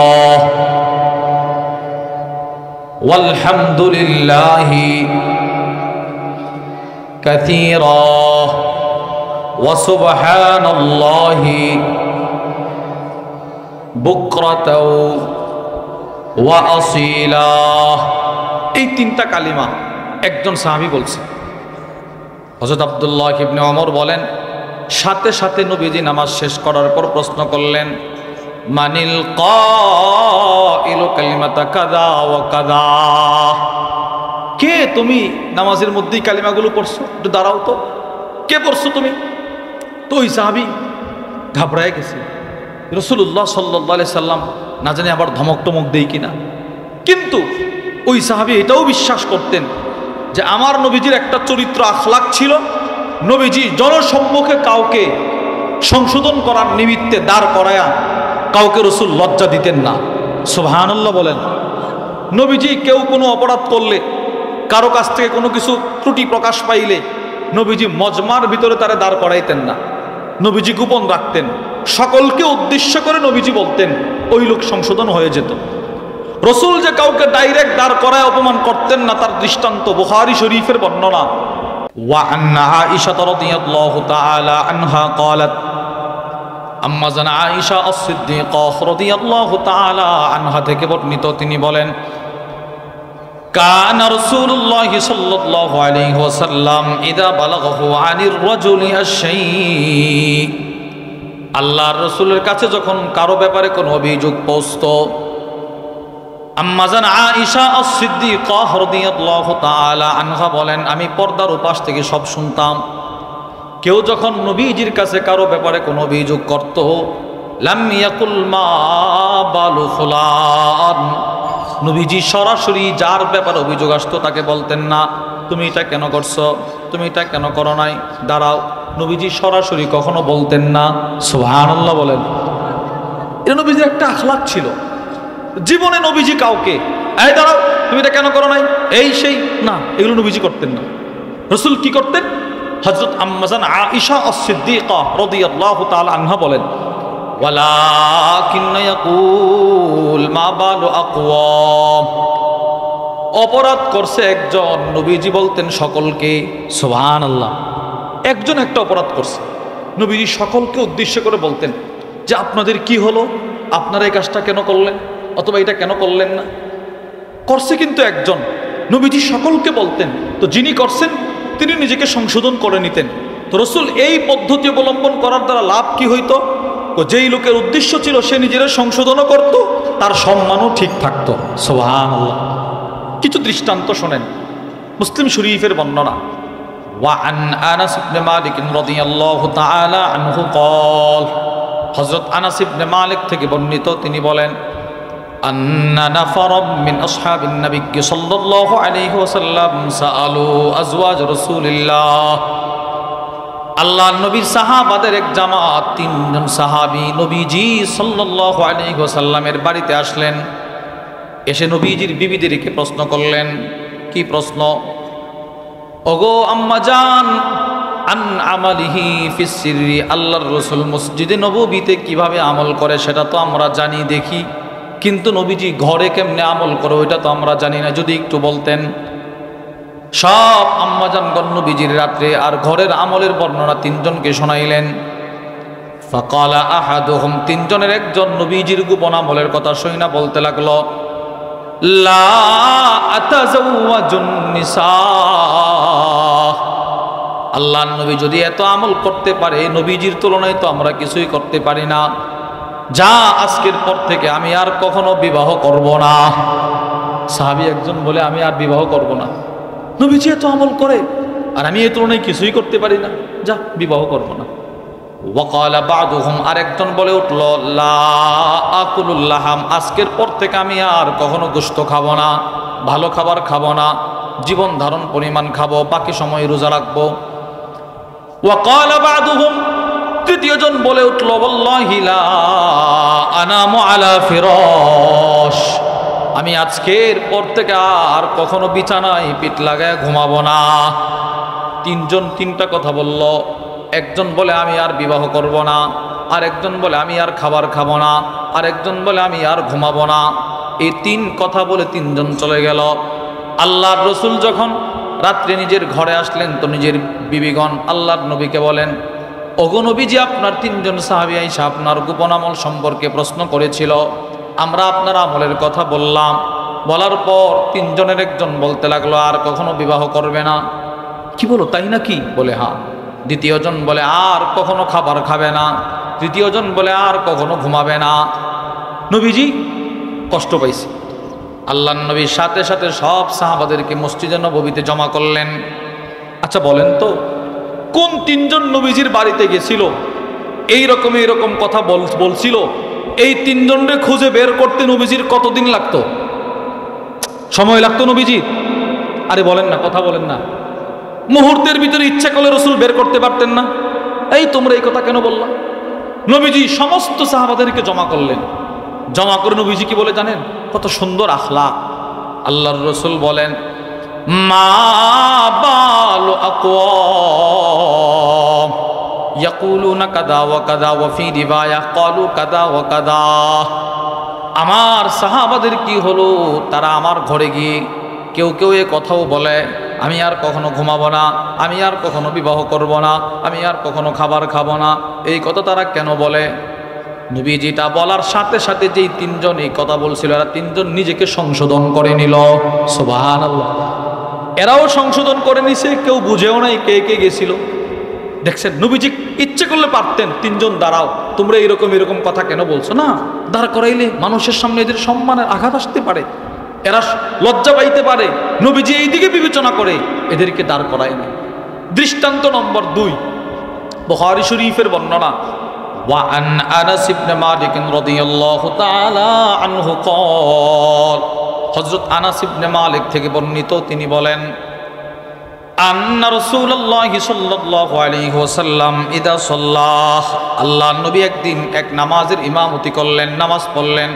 ওয়ালহামদুলিল্লাহি কাসীরা ওয়া সুবহানাল্লাহি বুকরাতাও ওয়া আসীলা। এই তিনটা কালিমা একজন সাহাবী বলছে। হযরত আব্দুল্লাহ ইবনে ওমর বলেন, সাথে সাথে নবীজি নামাজ শেষ করার পর প্রশ্ন করলেন, মানিল কাইলু কালিমাতা কাযা ওয়া কাযা। কে তুমি নামাজের মধ্যেই কালিমাগুলো পড়ছো? একটু দাঁড়াও তো, কে পড়ছো তুমি? তো ওই সাহাবী ঘাবড়ায় গেছে। রাসূলুল্লাহ সাল্লাল্লাহু আলাইহি সাল্লাম না জানি আবার ধমক টমক দেই কিনা। কিন্তু ওই সাহাবী এটাও বিশ্বাস করতেন যে আমার নবীজির একটা চরিত্র আখলাক ছিল, নবীজি জনসম্মুখে কাউকে সংশোধন করার নিমিত্তে দাঁড় করায়া কাউকে রাসূল লজ্জা দিতেন না। সুবহানাল্লাহ বলেন। নবীজি কেউ কোনো অপরাধ করলে, কারো কাছ থেকে কোনো কিছু ত্রুটি প্রকাশ পাইলে নবীজি মজমার ভিতরে তারা দাঁড় করাইতেন না, নবীজি গোপন রাখতেন। সকলকে উদ্দেশ্য করে নবীজি বলতেন, ওই লোক সংশোধন হয়ে যেত। রাসূল যে কাউকে ডাইরেক্ট দাঁড় করায় অপমান করতেন না, তার দৃষ্টান্ত বুখারী শরীফের বর্ণনা। ওয়া আন্না আয়েশা রাদিয়াল্লাহু তাআলা আনহা ক্বালাত, আম্মা জানা আয়েশা আস-সিদ্দিকা রাদিয়াল্লাহু তাআলা আনহা থেকে বর্ণিত, তিনি বলেন, কানা রাসূলুল্লাহ সাল্লাল্লাহু আলাইহি ওয়াসাল্লাম ইযা বালাগাহু আনির রাজুলি আশ-শাই। আল্লাহর রাসূলের কাছে যখন কারো ব্যাপারে কোনো অভিযোগ পৌঁছতো, আম্মা জান আয়েশা আস-সিদ্দিকা রাদিয়াল্লাহু তাআলা আনহা বলেন, আমি পর্দার ওপাশ থেকে সব শুনতাম। কেউ যখন নবীজির কাছে কারো ব্যাপারে কোনো অভিযোগ করত, লাম ইয়াকুল মা বালু ফুলান, নবীজি সরাসরি যার ব্যাপারে অভিযোগ আসতো তাকে বলতেন না, তুমি এটা কেন করছো, তুমি এটা কেন করো নাই, দাঁড়াও। নবীজি সরাসরি কখনো বলতেন না। সুবহানাল্লাহ বলেন। এটা নবীজির একটা আখলাক ছিল। জীবনে নবীজি কাউকে এই দাঁড়াও তুমি এটা কেন করো নাই, এই সেই না, এগুলো নবীজি করতেন না। রাসূল কি করতেন? হযরত আম্মা জান আয়েশা আস-সিদ্দিকা রাদিয়াল্লাহু তাআলা আনহা বলেন, ওয়ালাকিন ইয়াকুল মা বালু আকওয়াম, অপরাধ করছে একজন, নবীজি বলতেন সকলকে। সুবহানাল্লাহ। একজন একটা অপরাধ করছে, নবীজি সকলকে উদ্দেশ্য করে বলতেন যে আপনাদের কি হলো, আপনারা এই কাজটা কেন করলেন, অথবা এটা কেন করলেন না। করছে কিন্তু একজন, নবীজি সকলকে বলতেন। তো যিনি করছেন তিনি নিজেকে সংশোধন করে নিতেন। তো রাসূল এই পদ্ধতি অবলম্বন করার দ্বারা লাভ কি হইতো? যেই লোকের উদ্দেশ্য ছিল সে নিজেরা সংশোধনও করত, তার সম্মানও ঠিক থাকতো। সুবহানাল্লাহ। কিছু দৃষ্টান্ত শোনেন, মুসলিম শরীফের বর্ণনা। ওয়া আন আনাস ইবনে মালিক রাদিয়াল্লাহু তাআলা আনহু ক্বাল, হযরত আনাস ইবনে মালিক থেকে বর্ণিত, তিনি বলেন, আন্না নাফারাম মিন আসহাবিন নবী সাল্লাল্লাহু আলাইহি ওয়াসাল্লাম সাআলু আজওয়াজ রাসূলিল্লাহ। আল্লাহর নবীর সাহাবাদের এক জামাত, তিনজন সাহাবী নবীজি সাল্লাল্লাহু আলাইহি ওয়াসাল্লামের বাড়িতে আসলেন। এসে নবীজির বিবিদেরকে প্রশ্ন করলেন। কি প্রশ্ন? ওগো আম্মাজান, আন আমালিহি ফিস সিররি, আল্লাহর রাসূল মসজিদে নববীতে কিভাবে আমল করে সেটা তো আমরা জানি দেখি, কিন্তু নবীজি ঘরে কেমনে আমল করে ওইটা তো আমরা জানি না, যদি একটু বলতেন। সব আম্মাজানগণ নবীজির রাত্রে আর ঘরের আমলের বর্ণনা তিনজনকে শোনাইলেন। ফাকালা আহাদুহুম, তিনজনের একজন নবীজির গোপন আমলের কথা শুনে বলতে লাগলো, লা আতাযাওয়াজুন নিসা। আল্লাহর নবী যদি এত আমল করতে পারে, নবীজির তুলনায় তো আমরা কিছুই করতে পারি না। যা আজকের পর থেকে আমি আর কখনো বিবাহ করব না। সাহাবী একজন বলে, আমি আর বিবাহ করব না, নবীজি এত আমল করে আর আমি এই তুলনায় কিছুই করতে পারি না, যা বিবাহ করব না। ওয়াকালা বাদুহুম, আরেকজন বলে উঠল, লা আকুলুল লাহাম, আজকের পর থেকে আমি আর কখনো গোশত খাবো না, ভালো খাবার খাবো না, জীবন ধারণ পরিমাণ খাবো, বাকি সময় রোজা রাখবো। ওয়াকালা বাদুহুম, তৃতীয়জন বলে উঠল, ওয়াল্লাহি লা আনামু আলা ফিরাশ, আমি আজকের পর থেকে আর কখনো বিছানায় পিঠ লাগায় ঘুমাবো না। তিনজন তিনটা কথা বলল। একজন বলে আমি আর বিবাহ করব না, আর একজন বলে আমি আর খাবার খাবো না, আর একজন বলে আমি আর ঘুমাবো না। এই তিন কথা বলে তিনজন চলে গেল। আল্লাহর রাসূল যখন রাত্রে নিজের ঘরে আসলেন, তো নিজের বিবিগণ আল্লাহর নবীকে বলেন, ওগো নবীজি, আপনার তিনজন সাহাবী আয়েশা আপনার গোপন আমল সম্পর্কে প্রশ্ন করেছিল, আমরা আপনার আমলের কথা বললাম। বলার পর তিনজনের একজন বলতে লাগলো আর কখনো বিবাহ করবে না। কি বলো, তাই নাকি? বলে হ্যাঁ। দ্বিতীয়জন বলে আর কখনো খাবার খাবে না। তৃতীয়জন বলে আর কখনো ঘুমাবে না। নবীজি কষ্ট পাইছে। আল্লাহর নবী সাথে সাথে সব সাহাবাদেরকে মসজিদে নববীতে জমা করলেন। আচ্ছা বলেন তো, কোন তিনজন নবীজির বাড়িতে গেছিল, এইরকম কথা বলছিল? এই তিনজনকে খুঁজে বের করতে নবীজির কতদিন লাগতো? সময় লাগতো নবীজির? আরে বলেন না, কথা বলেন না। মুহূর্তের ভিতরে ইচ্ছা করলে রসুল বের করতে পারতেন না? এই তোমরা এই কথা কেন বললা? নবীজি সমস্ত সাহাবাদেরকে জমা করলেন। জমা করে নবীজি কি বলে জানেন? কত সুন্দর আখলাক। আল্লাহর রসুল বলেন, মা বালু আকওয়াম ইয়াকুলুনা কাদা ওয়া কাদা ওয়া ফি রিওয়ায়া ক্বালু কাদা ওয়া কাদা। আমার সাহাবাদের কি হলো, তারা আমার ঘরে গিয়ে কেউ কেউ এ কথাও বলে, আমি আর কখনো ঘুমাবো না, আমি আর কখনো বিবাহ করব না, আমি আর কখনো খাবার খাবো না। এই কথা তারা কেন বলে? নবীজিটা বলার সাথে সাথে যেই তিনজন এই কথা বলছিল, এরা তিনজন নিজেকে সংশোধন করে নিল। সুবহানাল্লাহ। এরাও সংশোধন করে নিছে, কেউ বুঝেও নাই কে কে গেছিল। দেখছেন, নবীজি ইচ্ছে করলে পারতেন, তিনজন দাঁড়াও, তোমরা এরকম কথা কেন বলছো না? দাঁড় করাইলে মানুষের সামনে এদের সম্মানের আঘাত আসতে পারে, এরা লজ্জা পাইতে পারে। নবীজি এইদিকে বিবেচনা করে এদেরকে দাঁড় করায় না। দৃষ্টান্ত নম্বর 2, বুখারী শরীফের বর্ণনা। وعن أنس بن مالك رضي الله تعالى عنه قال, হযরত আনাস ইবনে মালিক থেকে বর্ণিত, তিনি বলেন, আন্না রাসূলুল্লাহি সাল্লাল্লাহু আলাইহি ওয়াসাল্লাম ইদা সাল্লাহ, আল্লাহর নবী একদিন এক নামাজের ইমামতি করলেন, নামাজ পড়লেন।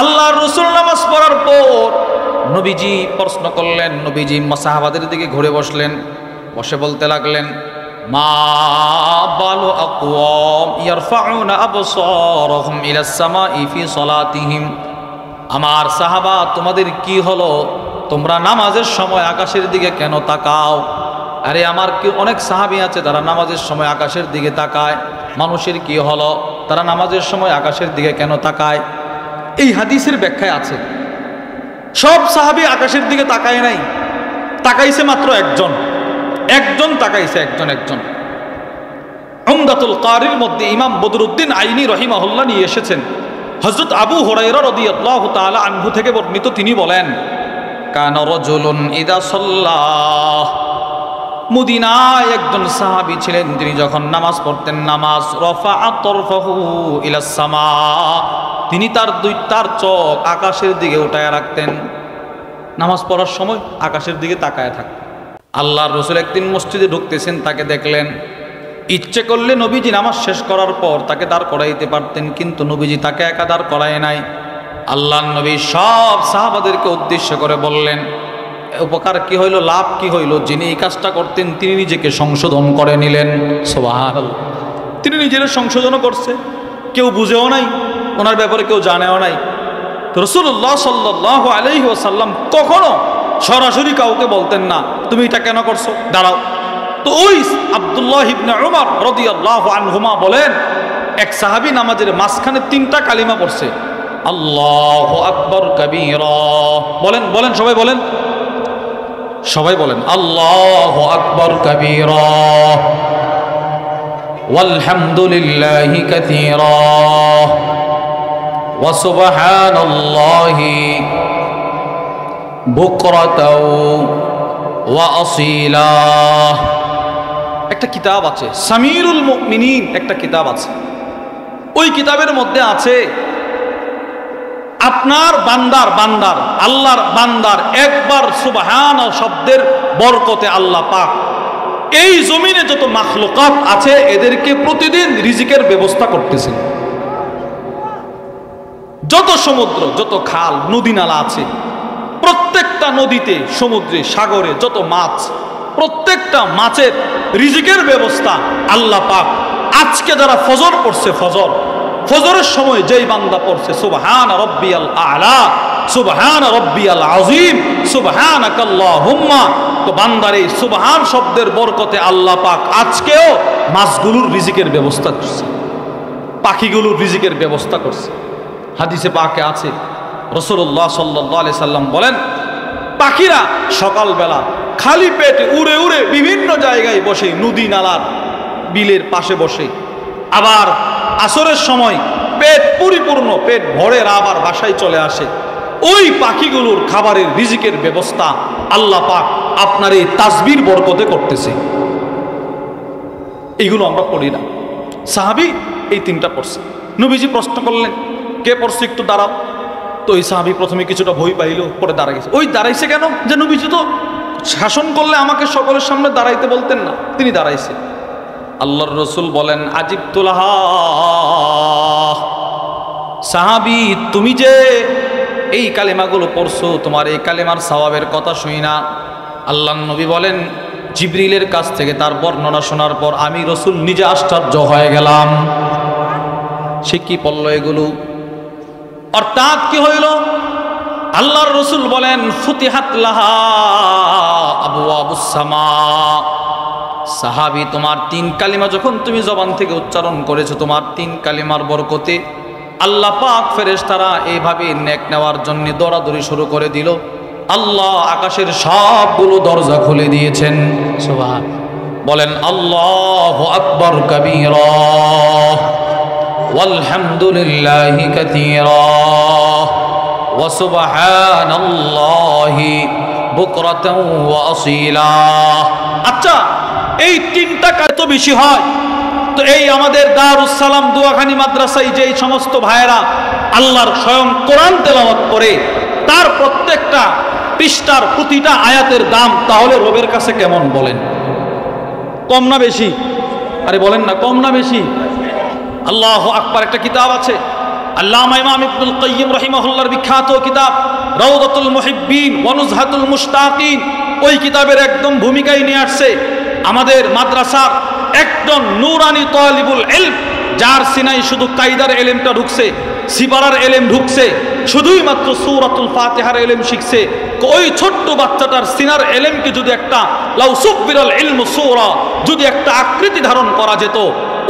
আল্লাহর রাসূল নামাজ পড়ার পর নবীজি প্রশ্ন করলেন, নবীজি সাহাবাদের দিকে ঘুরে বসলেন, বসে বলতে লাগলেন, মা বালু আকওয়াম ইয়ারফাউনা আবসারহুম ইলাস সামাই ফি সালাতিহিম। আমার সাহাবা, তোমাদের কি হলো? তোমরা নামাজের সময় আকাশের দিকে কেন তাকাও? আরে আমার কি অনেক সাহাবী আছে যারা নামাজের সময় আকাশের দিকে তাকায়। মানুষের কি হলো, তারা নামাজের সময় আকাশের দিকে কেন তাকায়? এই হাদিসের ব্যাখ্যায় আছে, সব সাহাবী আকাশের দিকে তাকায় নাই, তাকাইছে মাত্র একজন তাকাইছে, একজন। উমদাতুল কারির মধ্যে ইমাম বদরুদ্দিন আইনি রহিমাহুল্লাহ নিয়ে এসেছেন, হযরত আবু হুরায়রা রাদিয়াল্লাহু তাআলা আনহু থেকে বর্ণিত, তিনি বলেন, কানা রাজুলুন ইদা সাল্লাহ, মদিনায় একজন সাহাবী ছিলেন, তিনি যখন নামাজ পড়তেন, নামাজ রাফাআ তারফাহু ইলাস সামা, তিনি তার চোখ আকাশের দিকে উঠায় রাখতেন। নামাজ পড়ার সময় আকাশের দিকে তাকায় থাকতেন। আল্লাহর রাসূল একদিন মসজিদে ঢুকতেছেন, তাকে দেখলেন। ইচ্ছে করলে নবীজি নামাজ শেষ করার পর তাকে দাঁড় করাইতে পারতেন, কিন্তু নবীজি তাকে একা দাঁড় করায় নাই। আল্লাহর নবী সব সাহাবাদেরকে উদ্দেশ্য করে বললেন, উপকার কি হইল, লাভ কি হইল? যিনি এই কাজটা করতেন তিনি নিজেকে সংশোধন করে নিলেন। সুবহানাল্লাহ। তিনি নিজের সংশোধনও করছে, কেউ বুঝেও নাই, ওনার ব্যাপারে কেউ জানেও নাই। রাসূলুল্লাহ সাল্লাল্লাহু আলাইহি ওয়াসাল্লাম কখনো সরাসরি কাউকে বলতেন না, তুমি এটা কেন করছো, দাঁড়াও। তো ওই আব্দুল্লাহ ইবনে উমর রাদিয়াল্লাহু আনহুমা বলেন, এক সাহাবী নামাজের মাঝখানে 3টা কালিমা পড়ছে, আল্লাহু আকবার কাবীরা। বলেন সবাই বলেন আল্লাহু আকবার কাবীরা ওয়ালহামদুলিল্লাহি কাসীরা ওয়া সুবহানাল্লাহি বুকরাতাও ওয়া আসীলা। একটা কিতাব আছে, সামিরুল মুমিনিন একটা কিতাব আছে। ওই কিতাবের মধ্যে আছে, আপনার বান্দার আল্লাহর বান্দার একবার সুবহান শব্দের বরকতে আল্লাহ পাক এই জমিনে যত মাখলুকাত আছে এদেরকে প্রতিদিন রিজিকের ব্যবস্থা করতেছেন। যত সমুদ্র, যত খাল, নদী নালা আছে, প্রত্যেকটা নদীতে, সমুদ্রে, সাগরে যত মাছ, প্রত্যেকটা মাছের রিজিকের ব্যবস্থা আল্লাহ পাক আজকে যারা ফজর পড়ছে, ফজরের সময় যেই বান্দা পড়ছে সুবহান রব্বিয়াল আ'লা, সুবহান রব্বিয়াল আযীম, সুবহানাকাল্লাহুম্মা তো বান্দার এই সুবহান শব্দের বরকতে আল্লাহ পাক আজকেও মাছগুলোর রিজিকের ব্যবস্থা করছে, পাখিগুলোর রিজিকের ব্যবস্থা করছে। হাদিসে পাকে আছে, রাসূলুল্লাহ সাল্লাল্লাহু আলাইহি সাল্লাম বলেন, পাখিরা সকালবেলা খালি পেটে উড়ে উড়ে বিভিন্ন জায়গায় বসে, নদী নালার বিলের পাশে বসে, আবার আসরের সময় পেট পরিপূর্ণ, পেট ভরে আবার বাসায় চলে আসে। ওই পাখিগুলোর খাবারের রিজিকের ব্যবস্থা আল্লাহ পাক আপনার এই তাসবির বরকতে করতেছে। এইগুলো আমরা পড়ি না। সাহাবী এই তিনটা পড়ছে। নবীজি প্রশ্ন করলেন, কে পড়ছে একটু দাঁড়াও। তো ওই সাহাবী প্রথমে কিছুটা ভয় পাইল, পরে দাঁড়াই গেছে। ওই দাঁড়াইছে কেন? যে নবীজি তো শাসন করলে আমাকে সকলের সামনে দাঁড়াইতে বলতেন না, তিনি দাঁড়াইছে। আল্লাহর রাসূল বলেন, আজিবতুলাহা, সাহাবী তুমি যে এই কালেমাগুলো পড়ছো, তোমার এই কালেমার সওয়াবের কথা শুনি না। আল্লাহর নবী বলেন, জিবরিলের কাছ থেকে তার বর্ণনা শোনার পর আমি রাসূল নিজে আশ্চর্য হয়ে গেলাম। সে কি পড়ল এগুলো? অর্থাৎ কি হইল? আল্লাহর রাসূল বলেন, ফুতিহাত লাহা আবওয়াবুস সামা। সাহাবী, তোমার তিন কালিমা যখন তুমি জবান থেকে উচ্চারণ করেছো, তোমার তিন কালিমার বরকতে আল্লাহ পাক ফেরেশতারা এইভাবে নেক নেওয়ার জন্য দৌড়াদৌড়ি শুরু করে দিল। আল্লাহ আকাশের সবগুলো দরজা খুলে দিয়েছেন। সুবহান, বলেন আল্লাহু আকবার কাবীরা ওয়ালহামদুলিল্লাহি কাসীরা ওয়া সুবহানাল্লাহি বুকরাতাও ওয়া আসীলা। আচ্ছা, এই তিনটা এত বেশি হয় তো এই আমাদের দারুস সালাম দোয়াখানি মাদ্রাসায় যে সমস্ত ভাইয়েরা আল্লাহর স্বয়ং কোরআন তেলাওয়াত করে, তার প্রত্যেকটা পৃষ্ঠার প্রতিটা আয়াতের দাম তাহলে রবের কাছে কেমন বলেন? কম না বেশি? আরে বলেন না, কম না বেশি? আল্লাহু আকবার। একটা কিতাব আছে আল্লামা ইমাম ইবনুল কাইয়্যিম রাহিমাহুল্লাহর বিখ্যাত কিতাব রাউদাতুল মুহিব্বিন ওয়া নুজহাতুল মুশতাকিন। ওই কিতাবের একদম ভূমিকায় নিয়ে আসছে আমাদের মাদ্রাসার একজন নূরানি তালিবুল ইলম, যার সিনাই শুধু কায়দার এলেমটা ঢুকছে, সিবারার এলেম ঢুকছে, শুধুই মাত্র সূরাতুল ফাতিহার এলেম শিখছে। ওই ছোট্ট বাচ্চাটার সিনার এলেমকে যদি একটা লাউ সুবিরাল ইলমু সূরা, যদি একটা আকৃতি ধারণ করা যেত,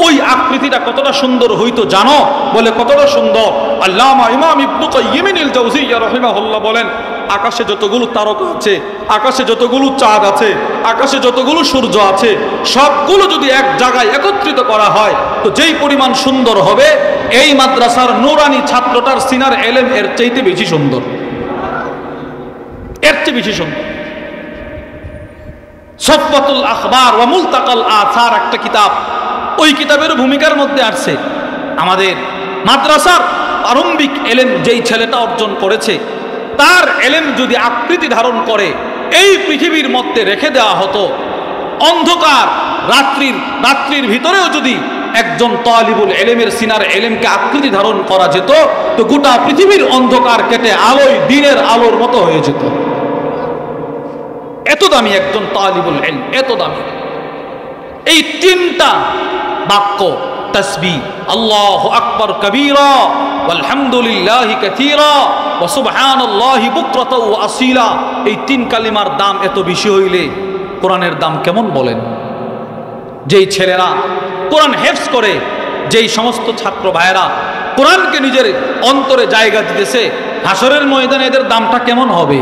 ওই আকৃতিটা কতটা সুন্দর হইতো জানো? বলে কতটা সুন্দর। আল্লামা ইমাম ইবনে কাইয়্যিম আল জাওজিয়্যা রাহিমাহুল্লাহ বলেন, আকাশে যতগুলো তারকা আছে, আকাশে যতগুলো চাঁদ আছে, আকাশে যতগুলো সূর্য আছে, সবগুলো যদি এক জায়গায় একত্রিত করা হয় তো যেই পরিমাণ সুন্দর হবে, এই মাদ্রাসার নূরানি ছাত্রটার সিনার এলেম এর চাইতে বেশি সুন্দর, এর চেয়ে বেশি সুন্দর। সফওয়াতুল আখবার ওয়া মুলতাকাল আসার একটা কিতাব, ওই কিতাবের ভূমিকার মধ্যে আসছে আমাদের মাদ্রাসার প্রারম্ভিক এলেম যেই ছেলেটা অর্জন করেছে, তার এলেম যদি আকৃতি ধারণ করে এই পৃথিবীর মধ্যে রেখে দেওয়া হতো, অন্ধকার রাত্রির ভিতরেও যদি একজন তালিবুল এলেমের সিনার এলেমকে আকৃতি ধারণ করা যেত তো গোটা পৃথিবীর অন্ধকার কেটে আলোয় দিনের আলোর মতো হয়ে যেত। এত দামি একজন তালিবুল ইলম, এত দামি। এই তিনটা বাক্য তাসবিহ আল্লাহু আকবার কাবীরা ওয়ালহামদুলিল্লাহি কাসীরা ওয়া সুবহানাল্লাহি বুকরাতাও ওয়া আসীলা, এই তিন কালিমার দাম এত বেশি হইলে কোরআনের দাম কেমন বলেন? যেই ছেলেরা কোরআন হেফজ করে, যেই সমস্ত ছাত্র ভাইয়েরা কোরআনকে নিজের অন্তরে জায়গা দিতেছে, হাসরের ময়দানে এদের দামটা কেমন হবে?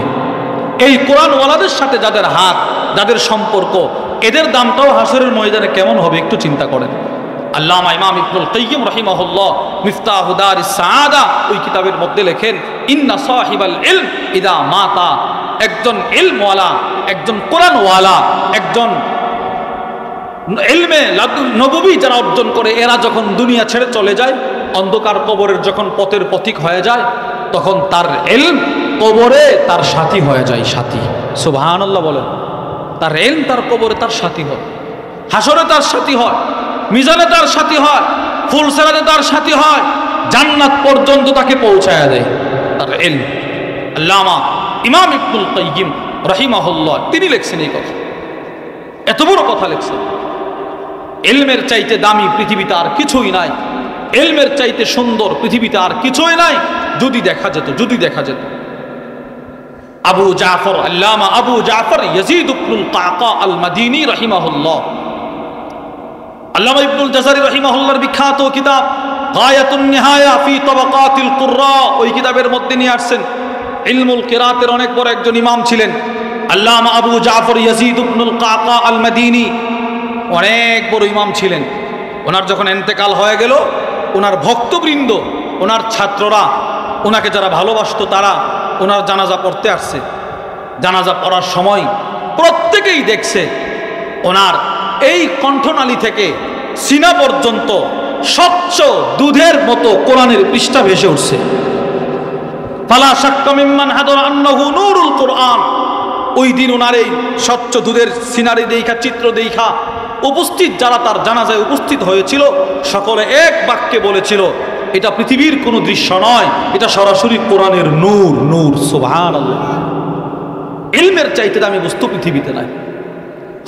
এই কোরআনওয়ালাদের সাথে যাদের হাত, যাদের সম্পর্ক, এদের দামটাও হাসরের ময়দানে কেমন হবে একটু চিন্তা করেন। আল্লামা ইমাম ইবনুল কাইয়্যিম রাহিমাহুল্লাহ মিফতাহু দারিস সাআদা ওই কিতাবের মধ্যে লেখেন, ইন্না সাহিবাল ইলম ইদা মাতা, একজন ইলমওয়ালা, একজন কোরআনওয়ালা, একজন ইলমে নববী যারা অর্জন করে, এরা যখন দুনিয়া ছেড়ে চলে যায়, অন্ধকার কবরের যখন পথের পথিক হয়ে যায়, তখন তার ইলম কবরে তার সাথী হয়ে যায়, সাথী। সুবহানাল্লাহ বলেন। তার ইলম তার কবরে তার সাথী হয়, হাসরে তার সাথী হয়, মিজানে তার সাথী হয়, ফুলসিরাতে তার সাথী হয়, জান্নাত পর্যন্ত তাকে পৌঁছায়া দেয় তার ইলম। আল্লামা ইমাম ইবনুল কাইয়্যিম রাহিমাহুল্লাহ তিনি লিখছেন এই কথা, এত বড় কথা লিখছেন। ইলমের চাইতে দামি পৃথিবীতে আর কিছুই নাই, ইলমের চাইতে সুন্দর পৃথিবীতে আর কিছুই নাই। যদি দেখা যেত, যদি দেখা যেত। আবু জাফর আল্লামা আবু জাফর ইয়াজিদ ইবনুল কাকা আল মাদিনী রাহিমাহুল্লাহ, আল্লামা ইবনুল জাযারি রাহিমাহুল্লাহর বিখ্যাত কিতাব গায়াতুন নিহায়া ফি তাবাকাতিল কুররা, ওই কিতাবের মধ্যে নিয়ে আসছেন ইলমুল কিরাতের অনেক বড় একজন ইমাম ছিলেন আল্লামা আবু জাফর ইয়াজিদ ইবনুল কাকা আল মাদিনী, অনেক বড় ইমাম ছিলেন। ওনার যখন ইন্তেকাল হয়ে গেল, ওনার ভক্তবৃন্দ, ওনার ছাত্ররা, ওনাকে যারা ভালোবাসতো তারা ওনার জানাজা পড়তে আসছে। জানাজা পড়ার সময় প্রত্যেকেই দেখছে ওনার এই কণ্ঠনালী থেকে সিনা পর্যন্ত স্বচ্ছ দুধের মতো কোরআনের পৃষ্ঠা ভেসে উঠছে। ফালা শাক্কা মিম্মান হাদারা আন্নাহু নূরুল কোরআন। ওই দিন ওনার এই স্বচ্ছ দুধের সিনারি দেখা, চিত্র দেখা উপস্থিত যারা তার জানাজায় উপস্থিত হয়েছিল সকলে এক বাক্যে বলেছিল, এটা পৃথিবীর কোনো দৃশ্য নয়, এটা সরাসরি কোরআনের নূর। নূর, সুবহানাল্লাহ। ইলমের চাইতে দামি বস্তু পৃথিবীতে নাই।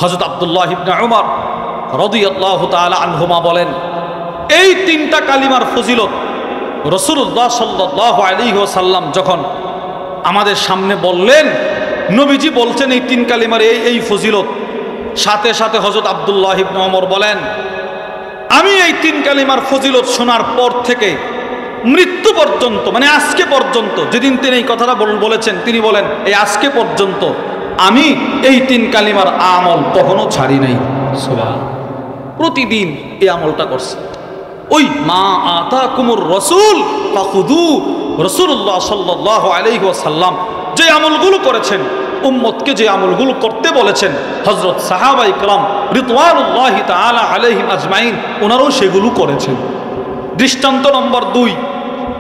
হযরত আব্দুল্লাহ ইবনে উমর রাদিয়াল্লাহু তাআলা আনহুমা বলেন, এই তিনটা কালিমার ফজিলত রাসূলুল্লাহ সাল্লাল্লাহু আলাইহি ওয়াসাল্লাম যখন আমাদের সামনে বললেন, নবীজি বলছেন এই তিন কালিমার এই ফজিলত, সাথে সাথে হযরত আব্দুল্লাহ ইবনে ওমর বলেন, আমি এই তিন কালিমার ফজিলত শোনার পর থেকে মৃত্যু পর্যন্ত, মানে আজকে পর্যন্ত, যেদিন তিনি এই কথাটা বলেছেন তিনি বলেন এই আজকে পর্যন্ত আমি এই তিন কালিমার আমল কখনো ছাড়ি নাই। সুবহানাল্লাহ। প্রতিদিন এই আমলটা করছে। ওই মা আতাকুমুর রাসূল ফাখুযু, রাসূলুল্লাহ সাল্লাল্লাহু আলাইহি ওয়াসাল্লাম যে আমলগুলো করেছেন, উম্মতকে যে আমলগুলো করতে বলেছেন, হযরত সাহাবায়ে কেরাম রিদওয়ানুল্লাহি তাআলা আলাইহিম আজমাইন ওনারাও সেগুলো করেছেন। দৃষ্টান্ত নম্বর 2,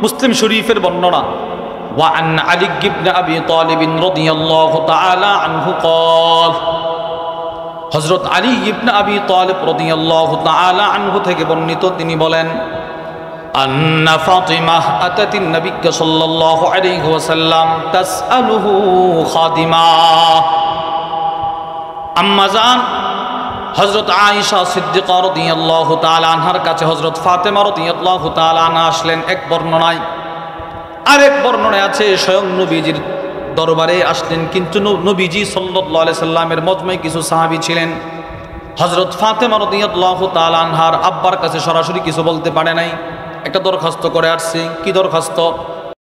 মুসলিম শরীফের বর্ণনা, ওয়া আন আলী ইবনে আবি তালিব রাদিয়াল্লাহু তাআলা আনহু قال, হযরত আলী ইবনে আবি তালিব রাদিয়াল্লাহু তাআলা আনহু থেকে বর্ণিত, তিনি বলেন, আন্না ফাতিমা আতাতিন নবী সাল্লাল্লাহু আলাইহি ওয়াসাল্লাম তাসআলুহু খাদিমা। আম্মা জান হযরত আয়েশা সিদ্দিকা রাদিয়াল্লাহু তাআলা আনহার কাছে হযরত ফাতেমা রাদিয়াল্লাহু তাআলা আনহা আসলেন এক বর্ণনায়। আরেক বর্ণনায় আছে স্বয়ং নবীজির দরবারে আসলেন, কিন্তু নবীজি সাল্লাল্লাহু আলাইহি সাল্লামের মজমায় কিছু সাহাবী ছিলেন। হযরত ফাতেমা রাদিয়াল্লাহু তাআলা আনহার আব্বার কাছে সরাসরি কিছু বলতে পারে নাই, একটা দরখাস্ত করে আসছে। কি দরখাস্ত?